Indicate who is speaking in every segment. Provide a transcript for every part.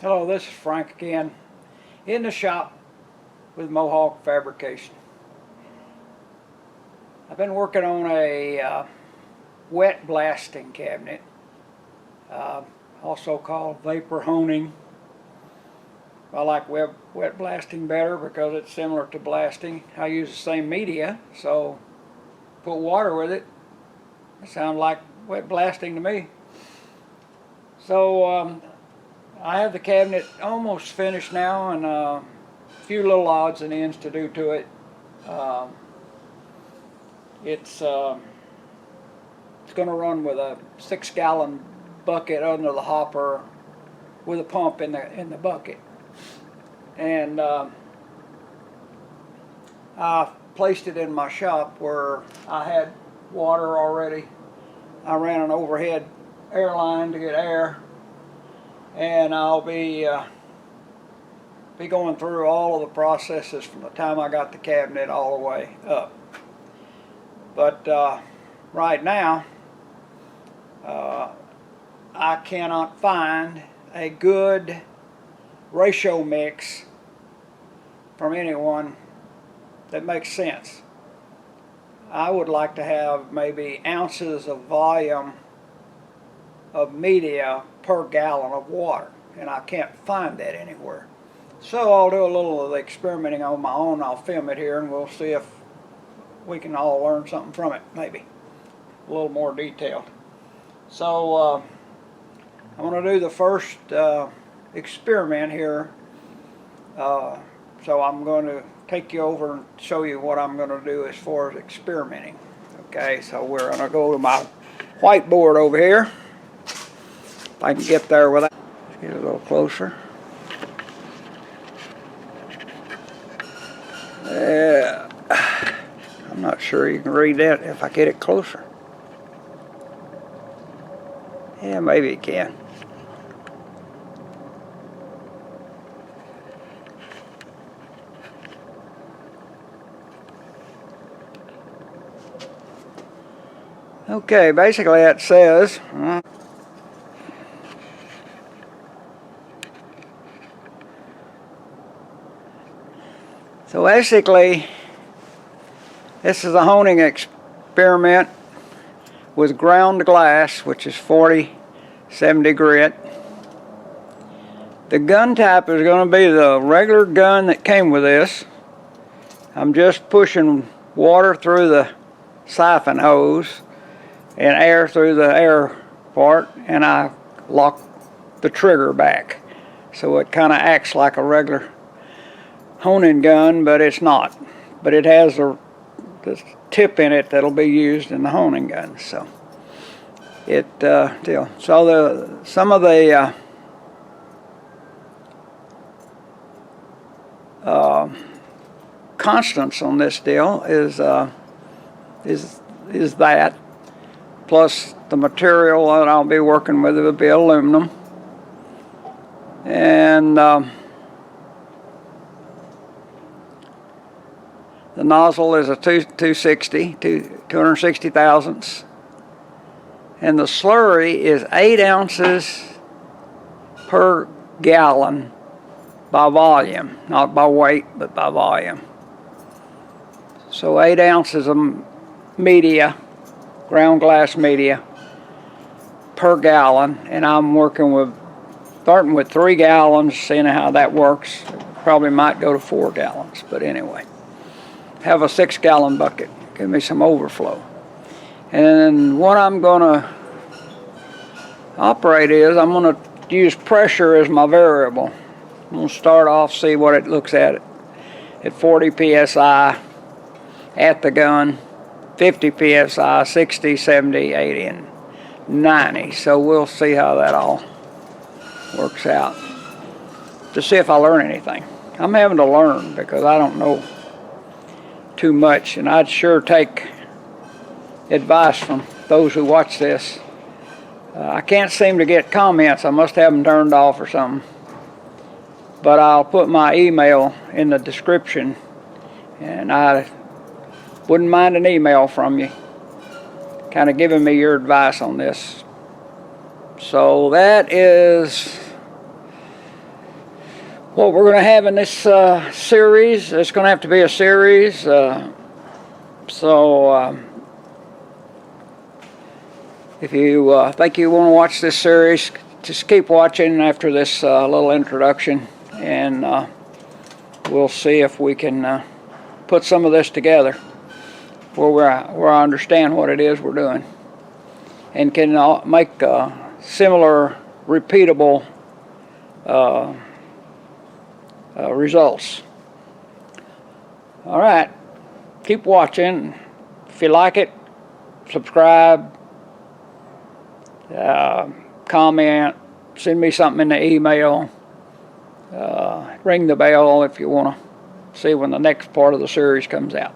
Speaker 1: Hello, this is Frank again, in the shop with Mohawk Fabrication. I've been working on a wet blasting cabinet, also called vapor honing. I like wet blasting better because it's similar to blasting. I use the same media, so put water with it. It sounds like wet blasting to me. So I have the cabinet almost finished now, and a few little odds and ends to do to it. It's going to run with a 6-gallon bucket under the hopper with a pump in the bucket, and I placed it in my shop where I had water already. I ran an overhead air line to get air, and I'll be going through all of the processes from the time I got the cabinet all the way up. But right now, I cannot find a good ratio mix from anyone that makes sense. I would like to have maybe ounces of volume of media per gallon of water, and I can't find that anywhere. So I'll do a little of the experimenting on my own. I'll film it here, and we'll see if we can all learn something from it, maybe a little more detailed. So I'm going to do the first experiment here. So I'm going to take you over and show you what I'm going to do as far as experimenting. Okay, so we're going to go to my whiteboard over here. If I can get there without. Let's get a little closer. Yeah. I'm not sure you can read that if I get it closer. Yeah, maybe you can. Okay, basically it says, so basically this is a honing experiment with ground glass, which is 40-70 grit. The gun type is going to be the regular gun that came with this. I'm just pushing water through the siphon hose and air through the air part, and I lock the trigger back. So it kind of acts like a regular honing gun, but it's not. But it has the tip in it that'll be used in the honing gun. So some of the constants on this deal is that, plus the material that I'll be working with will be aluminum, and the nozzle is a 260 thousandths, and the slurry is 8 ounces per gallon by volume, not by weight, but by volume. So 8 ounces of media, ground glass media, per gallon, and I'm starting with 3 gallons, seeing how that works. Probably might go to 4 gallons, but anyway. Have a 6-gallon bucket, give me some overflow. And what I'm going to operate is, I'm going to use pressure as my variable. I'm going to start off, see what it looks at 40 psi at the gun, 50 psi, 60, 70, 80, and 90. So we'll see how that all works out to see if I learn anything. I'm having to learn because I don't know too much, and I'd sure take advice from those who watch this. I can't seem to get comments. I must have them turned off or something. But I'll put my email in the description, and I wouldn't mind an email from you kind of giving me your advice on this. So that is What we're going to have in this series, it's going to have to be a series, if you think you want to watch this series, just keep watching after this little introduction, and we'll see if we can put some of this together where I understand what it is we're doing, and can make similar, repeatable results. All right, keep watching. If you like it, subscribe, comment, send me something in the email, ring the bell if you want to see when the next part of the series comes out.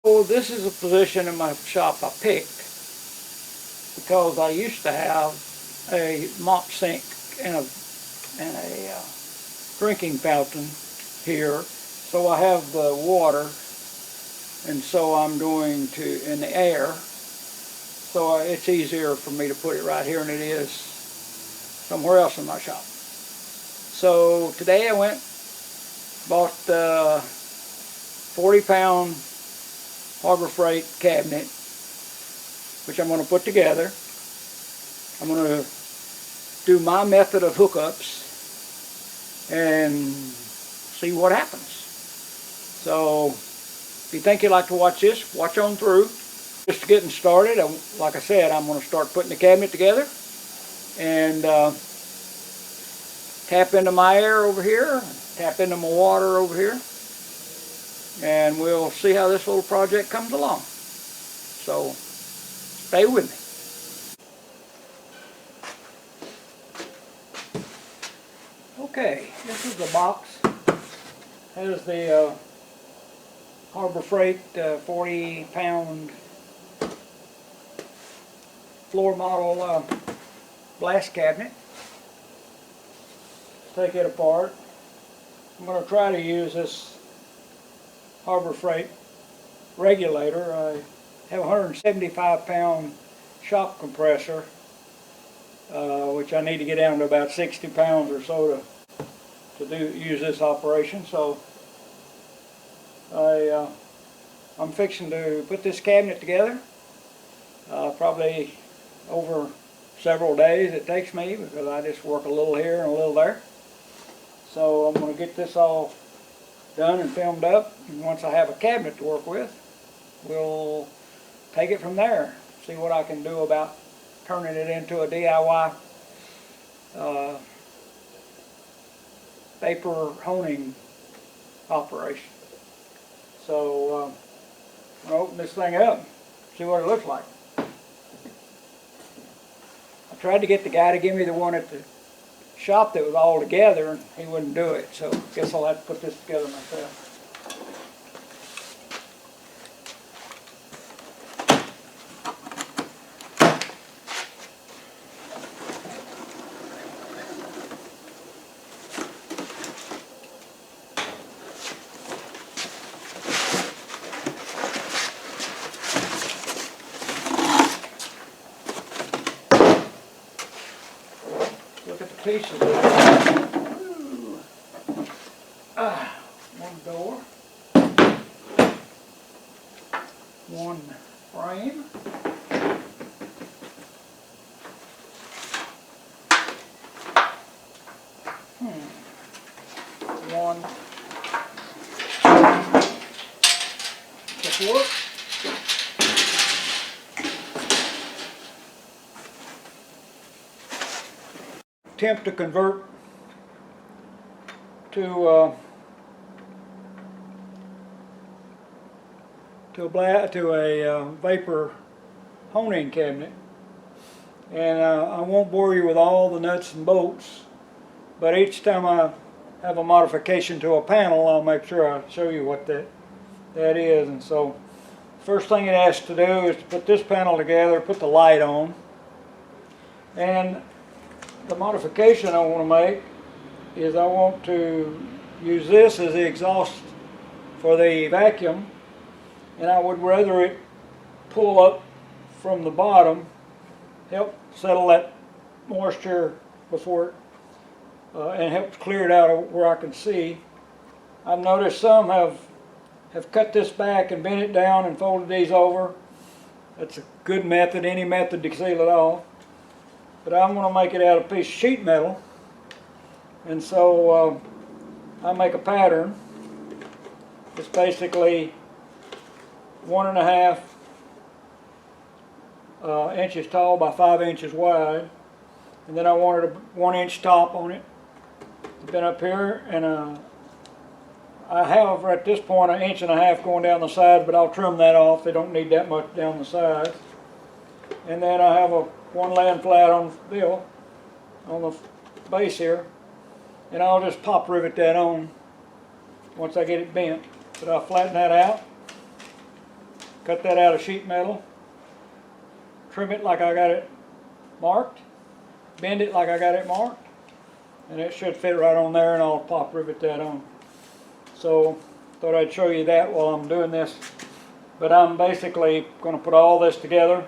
Speaker 1: Well, this is a position in my shop I picked because I used to have a mop sink and a drinking fountain here, so I have the water, and so I'm doing in the air, so it's easier for me to put it right here than it is somewhere else in my shop. So today I bought the 40-pound Harbor Freight cabinet, which I'm going to put together. I'm going to do my method of hookups and see what happens. So if you think you'd like to watch this, watch on through. Just getting started, like I said, I'm going to start putting the cabinet together and tap into my air over here, tap into my water over here, and we'll see how this little project comes along. So stay with me. Okay, this is the box. Has the Harbor Freight 40-pound floor model glass cabinet. Take it apart. I'm going to try to use this Harbor Freight regulator. I have a 175-pound shop compressor, which I need to get down to about 60 pounds or so to use this operation. So I'm fixing to put this cabinet together. Probably over several days it takes me, because I just work a little here and a little there. So I'm going to get this all done and filmed up, and once I have a cabinet to work with, we'll take it from there, see what I can do about turning it into a DIY vapor honing operation. So I'm going to open this thing up, see what it looks like. I tried to get the guy to give me the one at the shop that was all together, and he wouldn't do it, so I guess I'll have to put this together myself. Look at the pieces. One door, one frame, one support, attempt to convert to a vapor honing cabinet, and I won't bore you with all the nuts and bolts, but each time I have a modification to a panel, I'll make sure I show you what that is. And so first thing it has to do is to put this panel together, put the light on, and the modification I want to make is I want to use this as the exhaust for the vacuum, and I would rather it pull up from the bottom, help settle that moisture before it, and help clear it out where I can see. I've noticed some have cut this back and bent it down and folded these over. That's a good method, any method to seal it off. But I'm going to make it out of a piece of sheet metal, and so I make a pattern. It's basically 1.5 inches tall by 5 inches wide, and then I wanted a 1-inch top on it. Been up here, and I have at this point 1.5 inches going down the sides, but I'll trim that off. They don't need that much down the sides. And then I have one laying flat on the base here, and I'll just pop rivet that on once I get it bent. But I'll flatten that out, cut that out of sheet metal, trim it like I got it marked, bend it like I got it marked, and it should fit right on there, and I'll pop rivet that on. So thought I'd show you that while I'm doing this. But I'm basically going to put all this together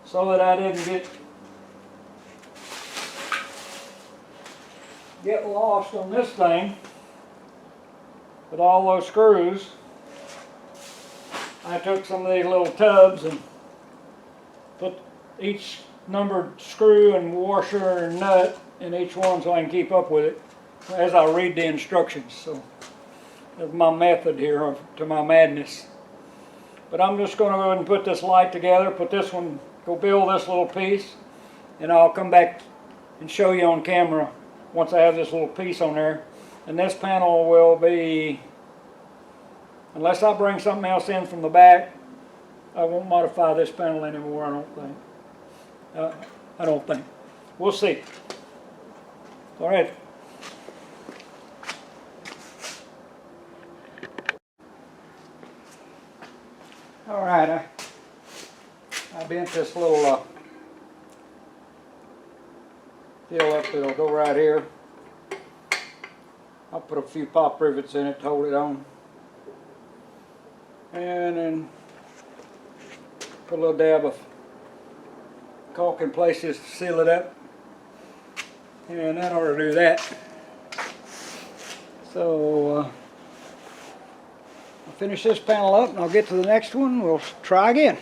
Speaker 1: so that I didn't get lost on this thing with all those screws. I took some of these little tubs and put each numbered screw and washer and nut in each one so I can keep up with it as I read the instructions. So that's my method here to my madness. But I'm just going to go ahead and put this light together, put this one, go build this little piece, and I'll come back and show you on camera once I have this little piece on there. And this panel will be, unless I bring something else in from the back, I won't modify this panel anymore, I don't think. We'll see. All right. All right, I bent this little deal up. It'll go right here. I'll put a few pop rivets in it to hold it on, and then put a little dab of caulk in places to seal it up, and that ought to do that. So I'll finish this panel up and I'll get to the next one. We'll try again.